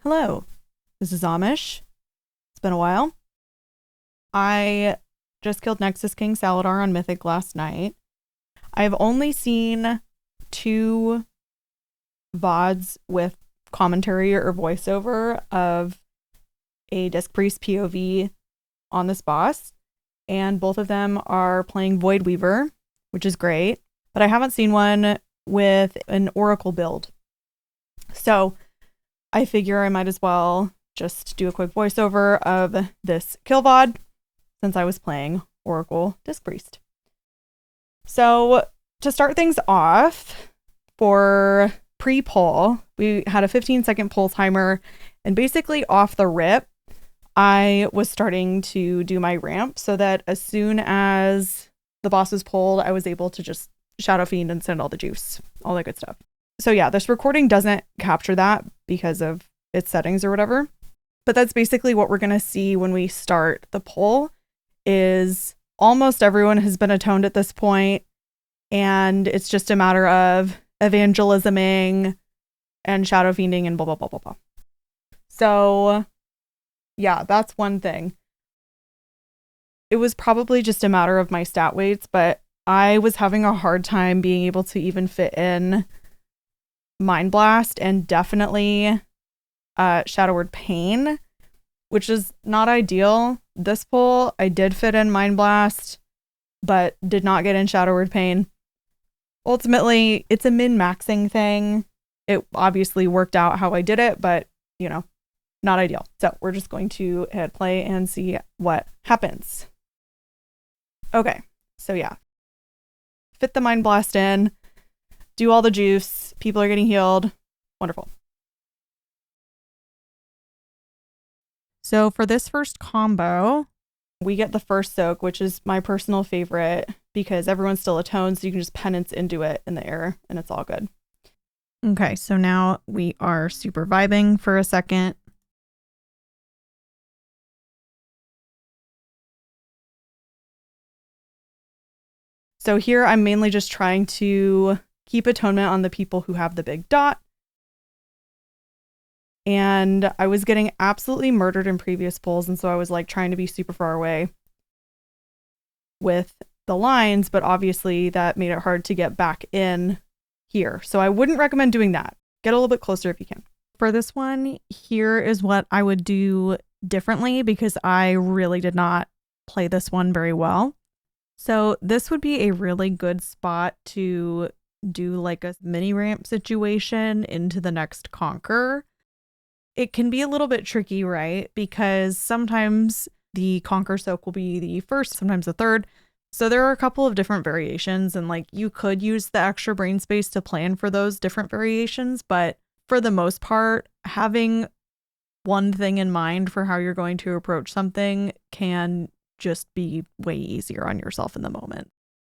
Hello, this is Amish. It's been a while. I just killed Nexus King Saladar on Mythic last night. I've only seen 2 VODs with commentary or voiceover of a Disc Priest POV on this boss, and both of them are playing Void Weaver, which is great, but I haven't seen one with an Oracle build. So I figure I might as well just do a quick voiceover of this kill VOD since I was playing Oracle Disc Priest. So to start things off, for pre-poll, we had a 15-second poll timer, and basically off the rip, I was starting to do my ramp so that as soon as the boss was pulled, I was able to just Shadow Fiend and send all the juice, all that good stuff. So yeah, this recording doesn't capture that because of its settings or whatever. But that's basically what we're going to see when we start the poll is almost everyone has been atoned at this point, and it's just a matter of evangelisming and shadow fiending and blah, blah, blah, blah, blah. So yeah, that's one thing. It was probably just a matter of my stat weights, but I was having a hard time being able to even fit in Mind Blast and definitely Shadow Word Pain, which is not ideal. This pull, I did fit in Mind Blast, but did not get in Shadow Word Pain. Ultimately, it's a min-maxing thing. It obviously worked out how I did it, but, you know, not ideal. So we're just going to hit play and see what happens. Okay, so yeah. Fit the Mind Blast in. Do all the juice. People are getting healed. Wonderful. So for this first combo, we get the first soak, which is my personal favorite because everyone's still atoned, so you can just penance into it in the air and it's all good. Okay, so now we are super vibing for a second. So here I'm mainly just trying to keep atonement on the people who have the big dot. And I was getting absolutely murdered in previous polls, and so I was like trying to be super far away with the lines, but obviously that made it hard to get back in here. So I wouldn't recommend doing that. Get a little bit closer if you can. For this one, here is what I would do differently because I really did not play this one very well. So this would be a really good spot to do like a mini ramp situation into the next conquer. It can be a little bit tricky, right? Because sometimes the conquer soak will be the first, sometimes the third. So there are a couple of different variations, and like you could use the extra brain space to plan for those different variations. But for the most part, having one thing in mind for how you're going to approach something can just be way easier on yourself in the moment.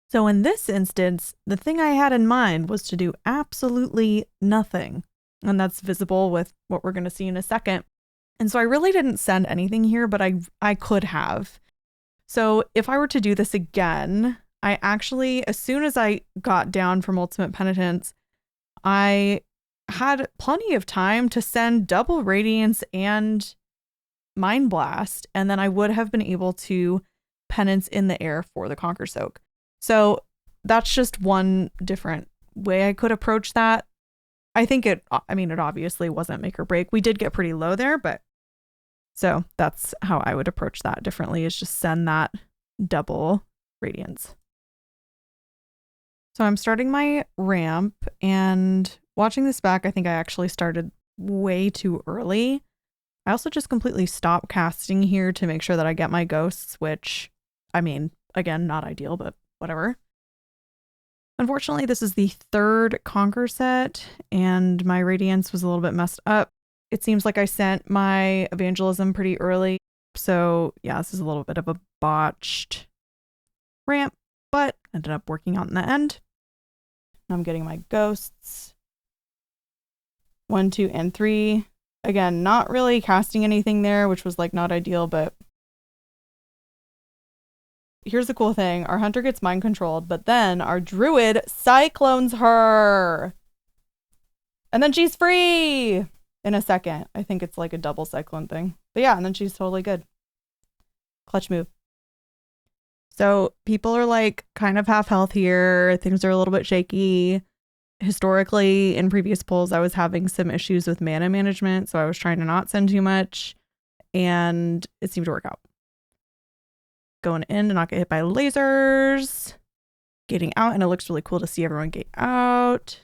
So in this instance, the thing I had in mind was to do absolutely nothing. And that's visible with what we're going to see in a second. And so I really didn't send anything here, but I could have. So if I were to do this again, I actually, as soon as I got down from Ultimate Penitence, I had plenty of time to send double Radiance and Mind Blast, and then I would have been able to penance in the air for the Conquer Soak. So that's just one different way I could approach that. I think it obviously wasn't make or break. We did get pretty low there, but so that's how I would approach that differently, is just send that double Radiance. So I'm starting my ramp, and watching this back, I think I actually started way too early. I also just completely stopped casting here to make sure that I get my ghosts, which, I mean, again, not ideal, but whatever. Unfortunately, this is the third Conquer set, and my Radiance was a little bit messed up. It seems like I sent my Evangelism pretty early, so yeah, this is a little bit of a botched ramp, but ended up working out in the end. I'm getting my ghosts. 1, 2, and 3. Again, not really casting anything there, which was like not ideal, but here's the cool thing. Our hunter gets mind controlled, but then our druid cyclones her. And then she's free. in a second. I think it's like a double cyclone thing. But yeah, and then she's totally good. Clutch move. So people are like kind of half health here. Things are a little bit shaky. Historically, in previous polls, I was having some issues with mana management, so I was trying to not send too much, and it seemed to work out. Going in to not get hit by lasers, getting out, and it looks really cool to see everyone get out.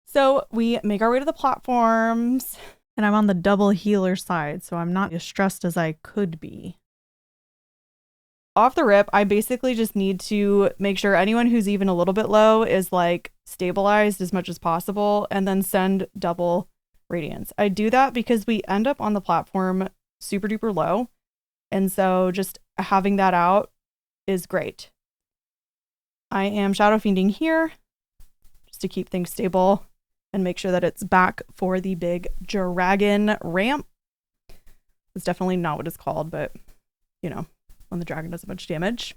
So we make our way to the platforms, and I'm on the double healer side, so I'm not as stressed as I could be. Off the rip, I basically just need to make sure anyone who's even a little bit low is like stabilized as much as possible, and then send double radiance. I do that because we end up on the platform super duper low, and so just having that out is great. I am shadow fiending here just to keep things stable and make sure that it's back for the big dragon ramp. It's definitely not what it's called, but you know, when the dragon does a bunch of damage.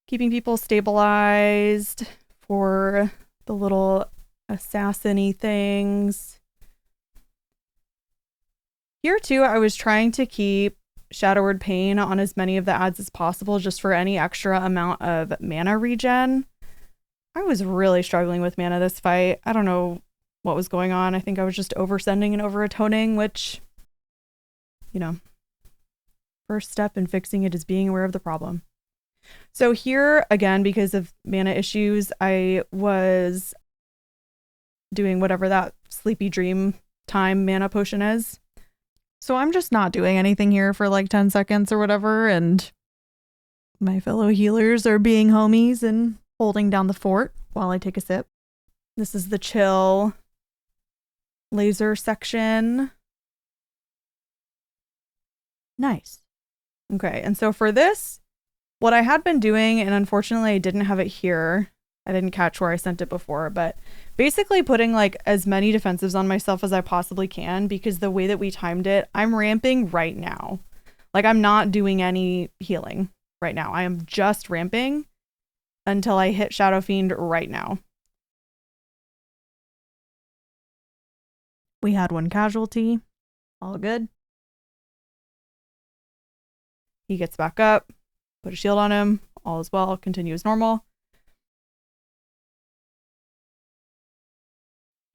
Keeping people stabilized for the little assassin-y things. Here too, I was trying to keep Shadow Word Pain on as many of the ads as possible just for any extra amount of mana regen. I was really struggling with mana this fight. I don't know what was going on. I think I was just oversending and over-atoning, which, you know, first step in fixing it is being aware of the problem. So here, again, because of mana issues, I was doing whatever that sleepy dream time mana potion is. So I'm just not doing anything here for like 10 seconds or whatever, and my fellow healers are being homies and holding down the fort while I take a sip. This is the chill laser section. Nice. Okay, and so for this, what I had been doing, and unfortunately I didn't have it here, I didn't catch where I sent it before, but basically putting like as many defensives on myself as I possibly can, because the way that we timed it, I'm ramping right now. Like I'm not doing any healing right now. I am just ramping until I hit Shadow Fiend right now. We had one casualty. All good. He gets back up, put a shield on him, all is well, continue as normal.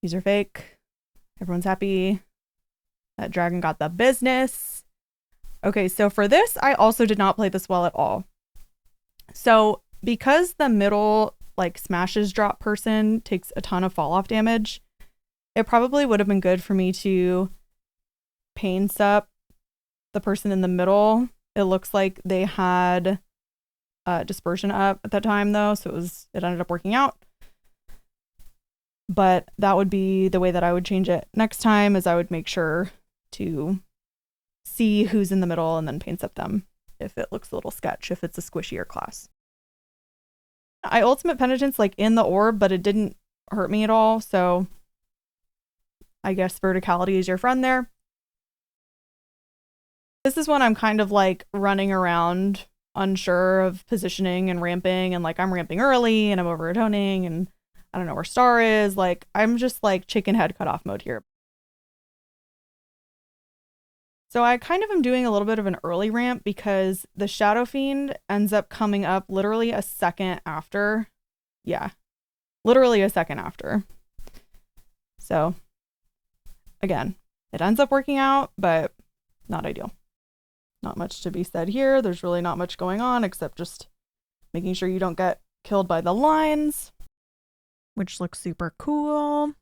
These are fake. Everyone's happy. That dragon got the business. Okay, so for this, I also did not play this well at all. So because the middle like smashes drop person takes a ton of fall off damage, it probably would have been good for me to pain sup the person in the middle. It looks like they had dispersion up at that time though, so it ended up working out. But that would be the way that I would change it next time, is I would make sure to see who's in the middle and then pain sup them if it looks a little sketch, if it's a squishier class. I ultimate penitence like in the orb, but it didn't hurt me at all, so I guess verticality is your friend there. This is when I'm kind of like running around unsure of positioning and ramping, and like I'm ramping early and I'm over atoning and I don't know where star is. Like I'm just like chicken head cut off mode here. So I kind of am doing a little bit of an early ramp because the Shadow Fiend ends up coming up literally a second after. Yeah, literally a second after. So again, it ends up working out, but not ideal. Not much to be said here. There's really not much going on except just making sure you don't get killed by the lines, which looks super cool.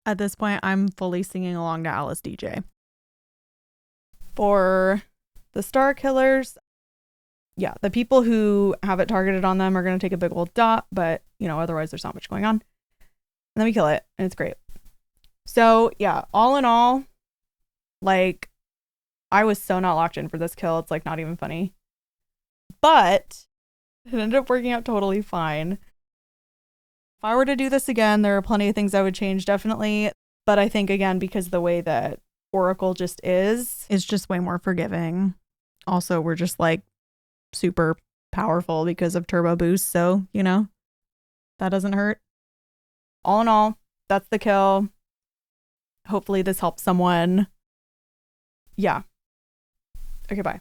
At this point, I'm fully singing along to Alice DJ. For the star killers, yeah, the people who have it targeted on them are going to take a big old dot, but you know, otherwise there's not much going on. And then we kill it, and it's great. So yeah, all in all, like, I was so not locked in for this kill. It's like not even funny. But it ended up working out totally fine. If I were to do this again, there are plenty of things I would change, definitely. But I think, again, because the way that Oracle just is just way more forgiving. Also, we're just like super powerful because of turbo boost. So, you know, that doesn't hurt. All in all, that's the kill. Hopefully this helps someone. Yeah. Okay, bye.